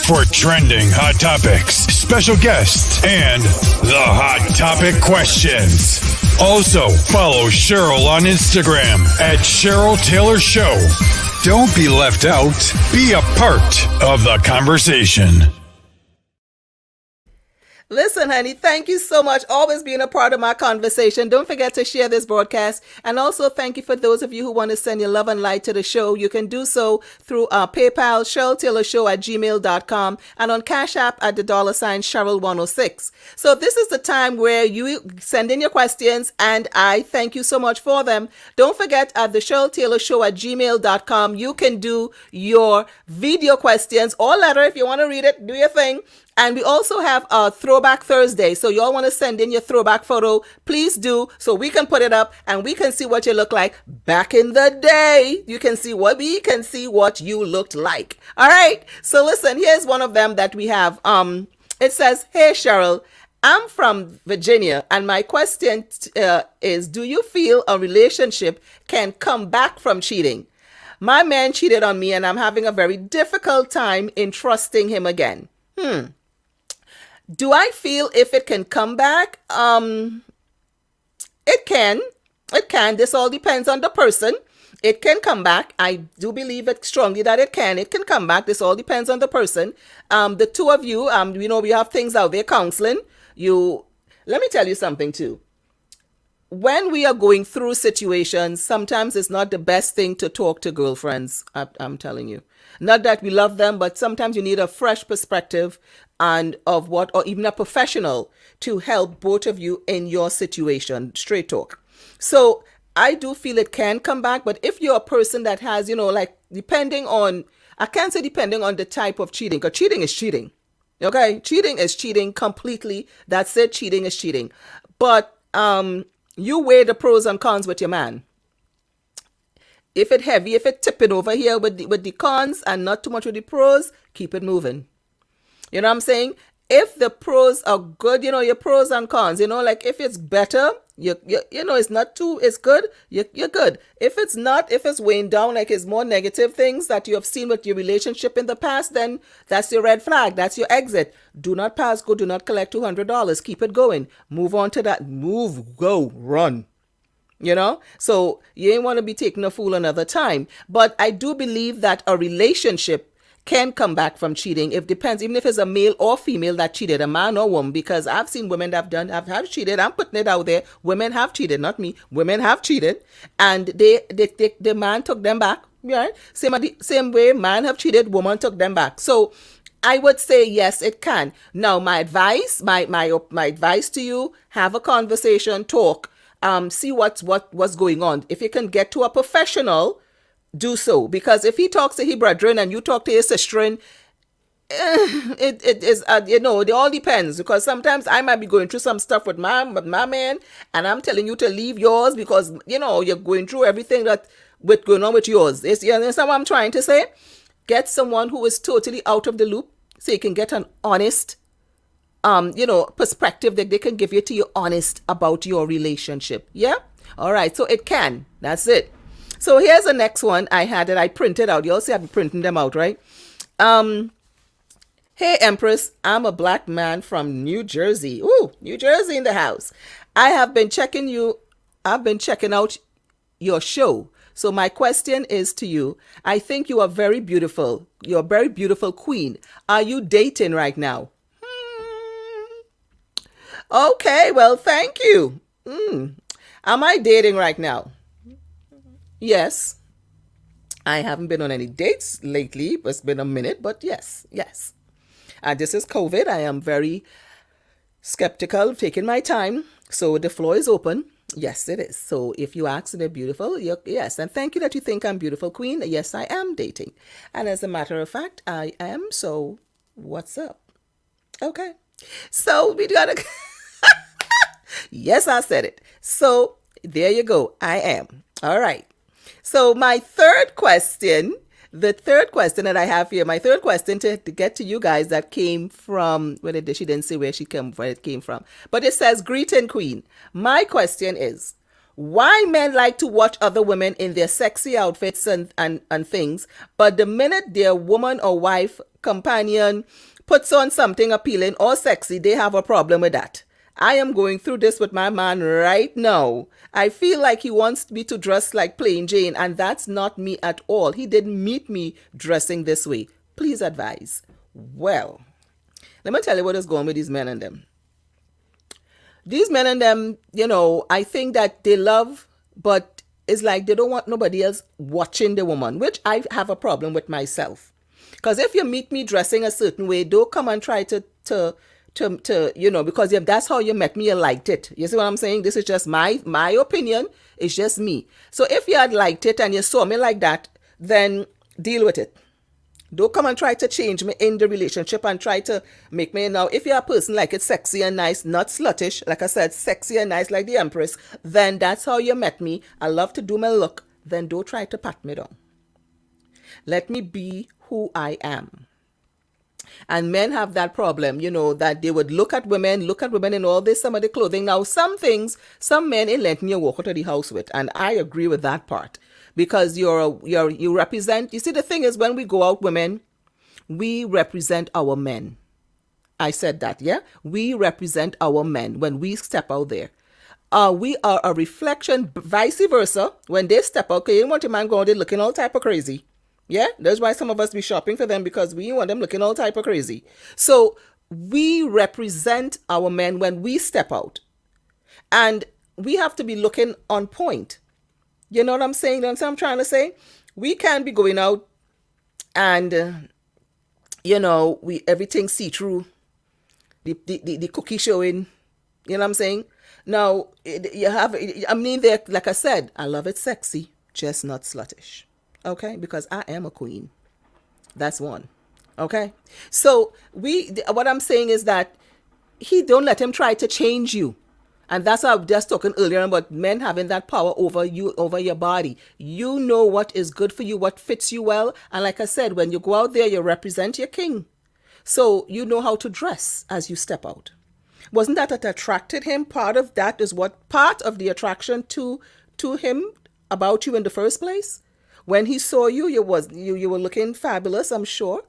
for trending hot topics, special guests, and the hot topic questions. Also, follow Cheryl on Instagram at Cheryl Taylor Show. Don't be left out. Be a part of the conversation. Listen, honey, thank you so much. Always being a part of my conversation. Don't forget to share this broadcast. And also thank you for those of you who want to send your love and light to the show. You can do so through PayPal, CherylTaylorShow@gmail.com, and on Cash App at the $ Cheryl106. So this is the time where you send in your questions, and I thank you so much for them. Don't forget at the CherylTaylorShow@gmail.com, you can do your video questions or letter if you want to read it. Do your thing. And we also have a Throwback Thursday. So y'all want to send in your throwback photo, please do, so we can put it up and we can see what you look like back in the day. We can see what you looked like. All right. So listen, here's one of them that we have. It says, "Hey Cheryl, I'm from Virginia, and my question is, do you feel a relationship can come back from cheating? My man cheated on me and I'm having a very difficult time in trusting him again. Do I feel if it can come back? It can. This all depends on the person. It can come back. I do believe it strongly that it can. It can come back. This all depends on the person. The two of you, we have things out there, counseling. Let me tell you something too. When we are going through situations, sometimes it's not the best thing to talk to girlfriends. I'm telling you. Not that we love them, but sometimes you need a fresh perspective or even a professional to help both of you in your situation. Straight talk. So I do feel it can come back, but if you're a person that has, I can't say depending on the type of cheating, because cheating is cheating. Okay? Cheating is cheating completely. That's it. Cheating is cheating. But you weigh the pros and cons with your man. If it heavy, if it tipping over here with the cons and not too much with the pros, keep it moving. You know what I'm saying? If the pros are good, your pros and cons, like if it's better, it's not too, it's good, you're good. If it's not, if it's weighing down, like it's more negative things that you have seen with your relationship in the past, then that's your red flag. That's your exit. Do not pass go. Do not collect $200. Keep it going. Move on to that. Move, go, run. So you ain't want to be taking a fool another time. But I do believe that a relationship can come back from cheating. It depends, even if it's a male or female that cheated, a man or woman, because I've seen women that have cheated. I'm putting it out there. Women have cheated, not me. Women have cheated, and the man took them back. Right? Same way, man have cheated, woman took them back. So I would say yes, it can. Now, my advice, my advice to you: have a conversation, talk. See what's going on. If you can get to a professional, do so. Because if he talks to his brethren and you talk to his sister, it is it all depends, because sometimes I might be going through some stuff with my man, and I'm telling you to leave yours because you're going through everything that with going on with yours. You understand what I'm trying to say? Get someone who is totally out of the loop so you can get an honest perspective that they can give you to you honest about your relationship. Yeah? All right. So it can. That's it. So here's the next one I had that I printed out. You all see I've been printing them out, right? Hey, Empress, I'm a black man from New Jersey. Ooh, New Jersey in the house. I've been checking out your show. So my question is to you. I think you are very beautiful. You're a very beautiful queen. Are you dating right now? Okay, well, thank you. Am I dating right now? Yes. I haven't been on any dates lately. It's been a minute, but yes. And this is COVID. I am very skeptical, taking my time. So the floor is open. Yes, it is. So if you ask me beautiful, yes. And thank you that you think I'm beautiful, queen. Yes, I am dating. And as a matter of fact, I am. So what's up? Okay. So we gotta... Yes, I said it. So there you go. I am. All right. So my third question, the third question that I have here, my third question to get to you guys that came from, she didn't say where it came from, but it says, greeting queen. My question is, why men like to watch other women in their sexy outfits and things, but the minute their woman or wife, companion puts on something appealing or sexy, they have a problem with that. I am going through this with my man right now. I feel like he wants me to dress like plain Jane, and that's not me at all. He didn't meet me dressing this way. Please advise. Well, let me tell you what is going with these men and them. These men and them, I think that they love, but it's like they don't want nobody else watching the woman, which I have a problem with myself. Because if you meet me dressing a certain way, don't come and try to because that's how you met me, you liked it. You see what I'm saying? This is just my opinion. It's just me. So if you had liked it and you saw me like that, then deal with it. Don't come and try to change me in the relationship and try to make me now. If you're a person like it sexy and nice, not sluttish, like I said, sexy and nice like the Empress, then that's how you met me. I love to do my look. Then don't try to pat me down. Let me be who I am. And men have that problem, that they would look at women in all this, some of the clothing. Now, some things, some men ain't letting you walk out of the house with. And I agree with that part. Because you represent, you see, the thing is, when we go out, women, we represent our men. I said that, yeah? We represent our men when we step out there. We are a reflection, vice versa. When they step out, okay, you want a man going there looking all type of crazy. Yeah, that's why some of us be shopping for them, because we want them looking all type of crazy. So we represent our men when we step out. And we have to be looking on point. You know what I'm saying? That's what I'm trying to say. We can't be going out and, everything see-through, the cookie showing. You know what I'm saying? Now, like I said, I love it sexy, just not sluttish. Okay, because I am a queen. That's one. Okay, so what I'm saying is that don't let him try to change you. And that's what I was just talking earlier about men having that power over you, over your body. You know what is good for you, what fits you well. And like I said, when you go out there, you represent your king. So you know how to dress as you step out. Wasn't that attracted him? Part of that is part of the attraction to him about you in the first place. When he saw you, you were looking fabulous, I'm sure.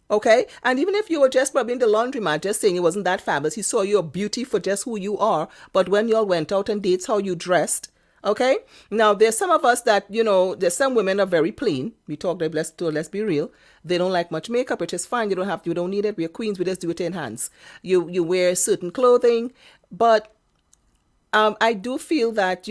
Okay? And even if you were just probably in the laundromat, just saying it wasn't that fabulous, he saw your beauty for just who you are. But when y'all went out and dates, how you dressed. Okay? Now, there's some of us that, there's some women are very plain. We talked, let's be real. They don't like much makeup, which is fine. You don't need it. We're queens. We just do it to enhance. You wear certain clothing. But I do feel that,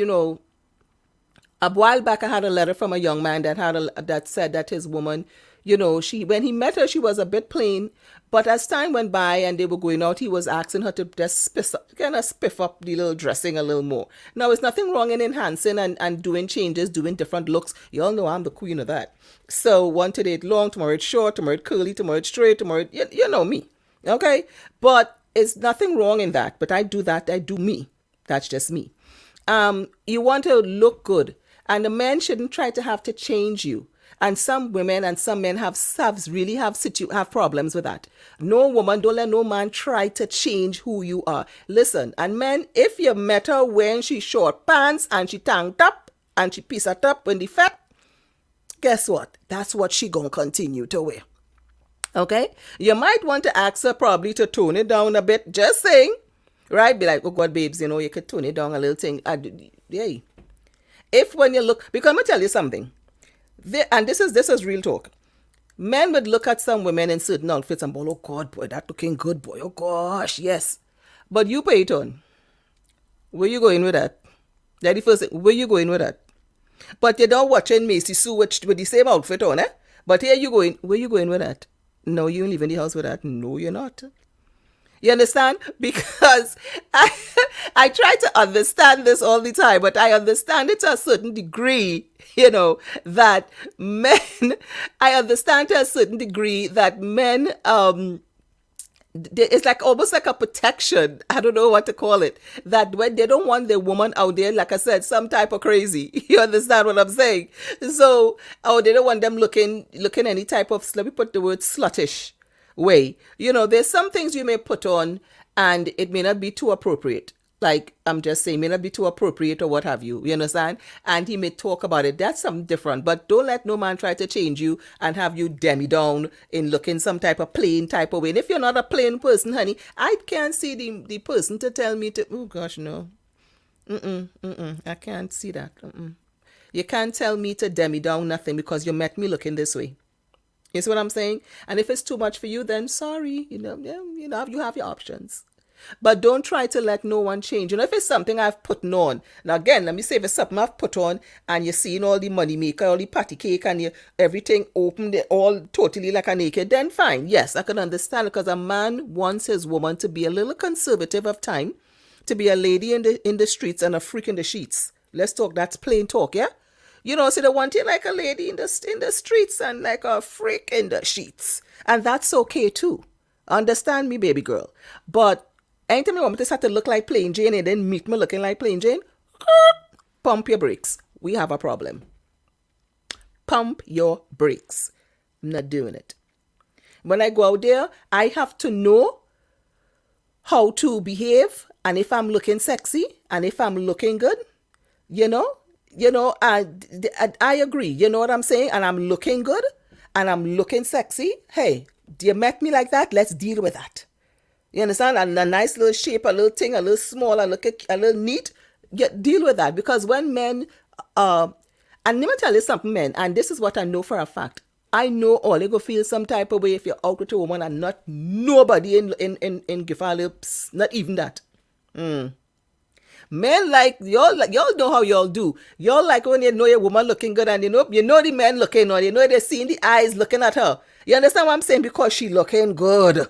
A while back, I had a letter from a young man that said that his woman, when he met her, she was a bit plain. But as time went by and they were going out, he was asking her to just spiff up the little dressing a little more. Now, there's nothing wrong in enhancing and doing changes, doing different looks. You all know I'm the queen of that. So one today it's long, tomorrow it's short, tomorrow it's curly, tomorrow it's straight, tomorrow, you know me. Okay? But it's nothing wrong in that. But I do that. I do me. That's just me. You want to look good. And the men shouldn't try to have to change you. And some women and some men have problems with that. No woman, don't let no man try to change who you are. Listen, and men, if you met her wearing she short pants and she tanked up and she piece it up when the fat, guess what? That's what she gonna continue to wear. Okay? You might want to ask her probably to tone it down a bit. Just saying. Right? Be like, oh God, babes, you could tone it down a little thing. Yay. If when you look, because I'm going to tell you something, and this is real talk. Men would look at some women in certain outfits and go, oh God, boy, that looking good, boy. Oh gosh, yes. But you pay it on. Where you going with that? That's the first thing. Where you going with that? But you're not watching Macy Sue with the same outfit on, eh? But here you going, where you going with that? No, you ain't leaving the house with that. No, you're not. You understand? Because I try to understand this all the time, but I understand it to a certain degree, that men, it's like almost like a protection. I don't know what to call it. That when they don't want their woman out there, like I said, some type of crazy. You understand what I'm saying? So, they don't want them looking any type of, let me put the word sluttish way. There's some things you may put on and it may not be too appropriate. Like, I'm just saying, may not be too appropriate or what have you. You understand? And he may talk about it. That's something different. But don't let no man try to change you and have you demi down in looking some type of plain type of way. And if you're not a plain person, honey, I can't see the person to tell me to, oh gosh, no. I can't see that. You can't tell me to demi down nothing because you met me looking this way. You see what I'm saying? And if it's too much for you, then sorry. You have your options. But don't try to let no one change. If it's something I've put on. Now again, let me say if it's something I've put on and you're seeing all the money maker, all the patty cake and everything open, all totally like a naked, then fine. Yes, I can understand because a man wants his woman to be a little conservative of time, to be a lady in the streets and a freak in the sheets. Let's talk, that's plain talk, yeah? So they want you like a lady in the streets and like a freak in the sheets. And that's okay too. Understand me, baby girl. But anytime you want me to start to look like plain Jane and then meet me looking like plain Jane, pump your brakes. We have a problem. Pump your brakes. I'm not doing it. When I go out there, I have to know how to behave and if I'm looking sexy and if I'm looking good, I agree. You know what I'm saying? And I'm looking good and I'm looking sexy. Hey, you met me like that? Let's deal with that. You understand? And a nice little shape, a little thing, a little small, a little neat. Deal with that. Because when men, and let me tell you something, men, and this is what I know for a fact. I know all you go feel some type of way if you're out with a woman and not nobody in give her lips, not even that. Men like y'all know how y'all do. Y'all like when you know your woman looking good and you know the men looking on, they're seeing the eyes looking at her. You understand what I'm saying? Because she looking good.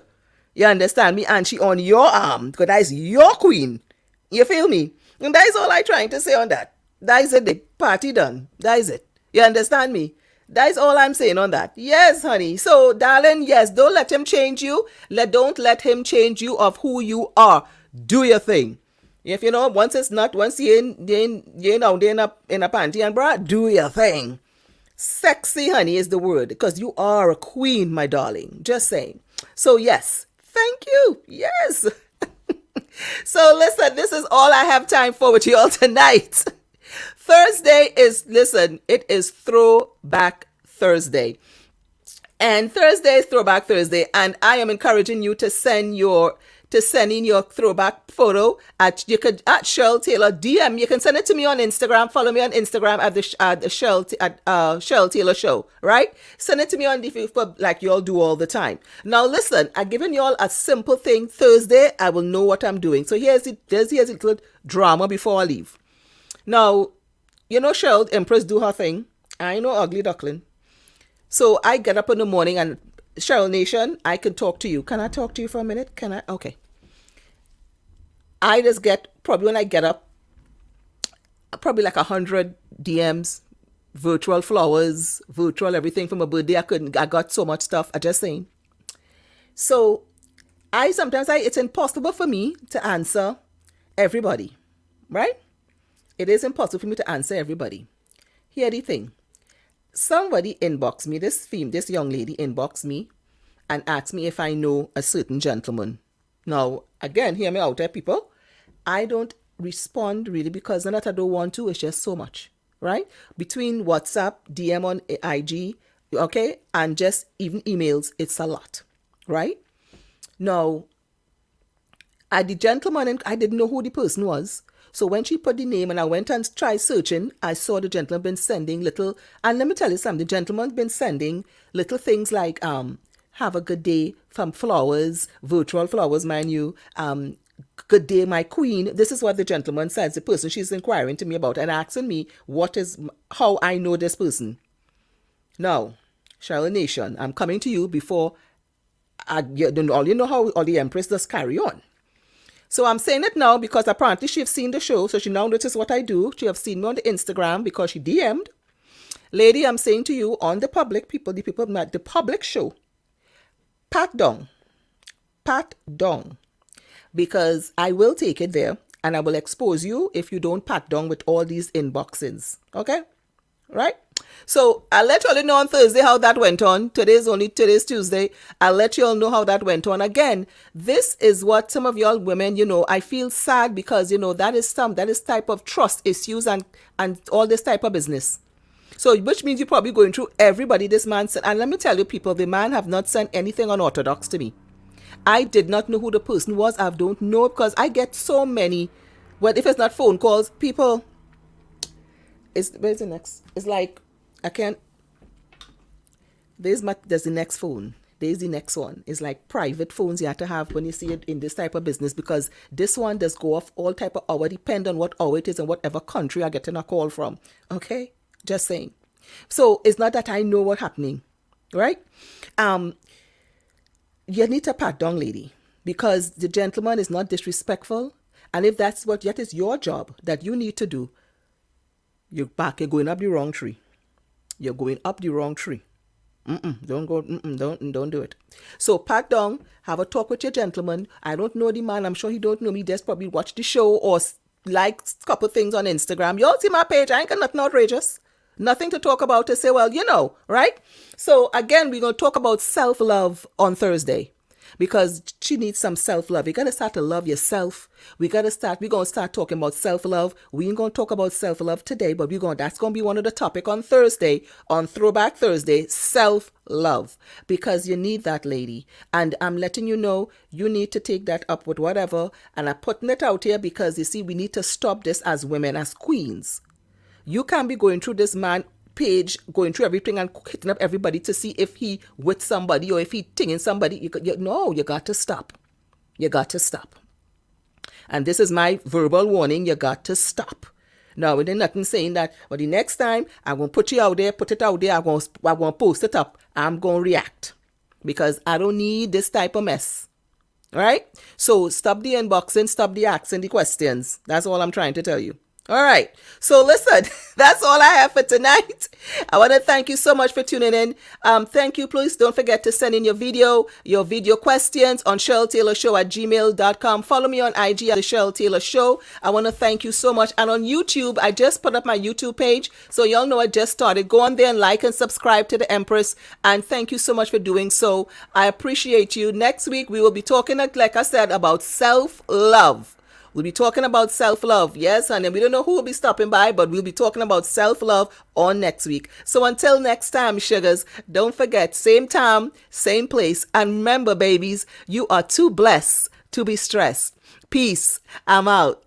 You understand me? And she on your arm. Because that is your queen. You feel me? And that is all I trying to say on that. That is it. The party done. That is it. You understand me? That is all I'm saying on that. Yes, honey. So, darling, yes, don't let him change you. Don't let him change you of who you are. Do your thing. If once you ain't out there in a panty and bra, do your thing. Sexy, honey, is the word. Because you are a queen, my darling. Just saying. So, yes. Thank you. Yes. So, listen, this is all I have time for with you all tonight. Thursday it is Throwback Thursday. And Thursday is Throwback Thursday. And I am encouraging you to send in your throwback photo at Cheryl Taylor DM. You can send it to me on Instagram. Follow me on Instagram at the Cheryl Taylor Show. Right? Send it to me on the Facebook like you all do all the time. Now listen, I've given you all a simple thing. Thursday, I will know what I'm doing. So here's a little drama before I leave. Now, you know, Cheryl, Empress do her thing. I know ugly duckling. So I get up in the morning and Cheryl Nation, I can talk to you. Can I talk to you for a minute? Can I? Okay. I just get, probably when I get up, probably like 100 DMs, virtual flowers, virtual everything for my birthday. I got so much stuff. I just saying. So it's impossible for me to answer everybody, right? It is impossible for me to answer everybody. Here the thing. Somebody inboxed me, this young lady inboxed me and asked me if I know a certain gentleman. Now, again, hear me out there, people. I don't respond really because not that I don't want to, it's just so much, right? Between WhatsApp, DM on IG, okay, and just even emails, it's a lot, right? Now, the gentleman, and I didn't know who the person was. So when she put the name and I went and tried searching, I saw the gentleman been sending little, and let me tell you something, the gentleman's been sending little things like, have a good day from flowers, virtual flowers, mind you, good day, my queen. This is what the gentleman says, the person she's inquiring to me about and asking me how I know this person. Now, Cheryl Nation, I'm coming to you before, you know how all the Empress does carry on. So I'm saying it now because apparently she have seen the show, so she now notices what I do. She have seen me on the Instagram because she DM'd. Lady, I'm saying to you on the public, the public show, pat down, because I will take it there and I will expose you if you don't pat down with all these inboxes. Okay? Right? So I'll let you all know on Thursday how that went on. Today's Tuesday. I'll let you all know how that went on. Again, this is what some of y'all women, I feel sad because, that is type of trust issues and all this type of business. So, which means you're probably going through everybody this man sent. And let me tell you, people, the man have not sent anything unorthodox to me. I did not know who the person was. I don't know because I get so many. Well, if it's not phone calls, people. Where's the next? It's like, I can't. There's the next phone. There's the next one. It's like private phones you have to have when you see it in this type of business because this one does go off all type of hour, depend on what hour it is and whatever country I'm getting a call from. Okay? Just saying. So it's not that I know what's happening. Right? You need to pat down, lady, because the gentleman is not disrespectful. And if that is your job that you need to do, you're going up the wrong tree. You're going up the wrong tree. Don't do it. So pat down, have a talk with your gentleman. I don't know the man. I'm sure he don't know me. Just probably watch the show or like a couple things on Instagram. Y'all see my page. I ain't got nothing outrageous. Nothing to talk about to say, well, right? So again, we're going to talk about self-love on Thursday. Because she needs some self-love. You got to start to love yourself. We're going to start talking about self-love. We ain't going to talk about self-love today, but that's going to be one of the topic on Thursday, on Throwback Thursday, self-love. Because you need that, lady. And I'm letting you know, you need to take that up with whatever. And I'm putting it out here because, you see, we need to stop this as women, as queens. You can't be going through this man page, going through everything and hitting up everybody to see if he with somebody or if he tinging somebody. You got to stop. You got to stop. And this is my verbal warning. You got to stop. Now, there's nothing saying that, but the next time I'm going to put it out there, I'm going to post it up. I'm going to react because I don't need this type of mess. All right? So stop the inboxing, stop the asking the questions. That's all I'm trying to tell you. All right. So listen, that's all I have for tonight. I want to thank you so much for tuning in. Thank you. Please don't forget to send in your video questions on CherylTaylorShow@gmail.com. Follow me on IG at the Cheryl Taylor Show. I want to thank you so much. And on YouTube, I just put up my YouTube page. So y'all know I just started. Go on there and like and subscribe to the Empress. And thank you so much for doing so. I appreciate you. Next week, we will be talking, like I said, about self-love. We'll be talking about self-love. Yes, and we don't know who will be stopping by, but we'll be talking about self-love on next week. So until next time, sugars, don't forget, same time, same place. And remember, babies, you are too blessed to be stressed. Peace. I'm out.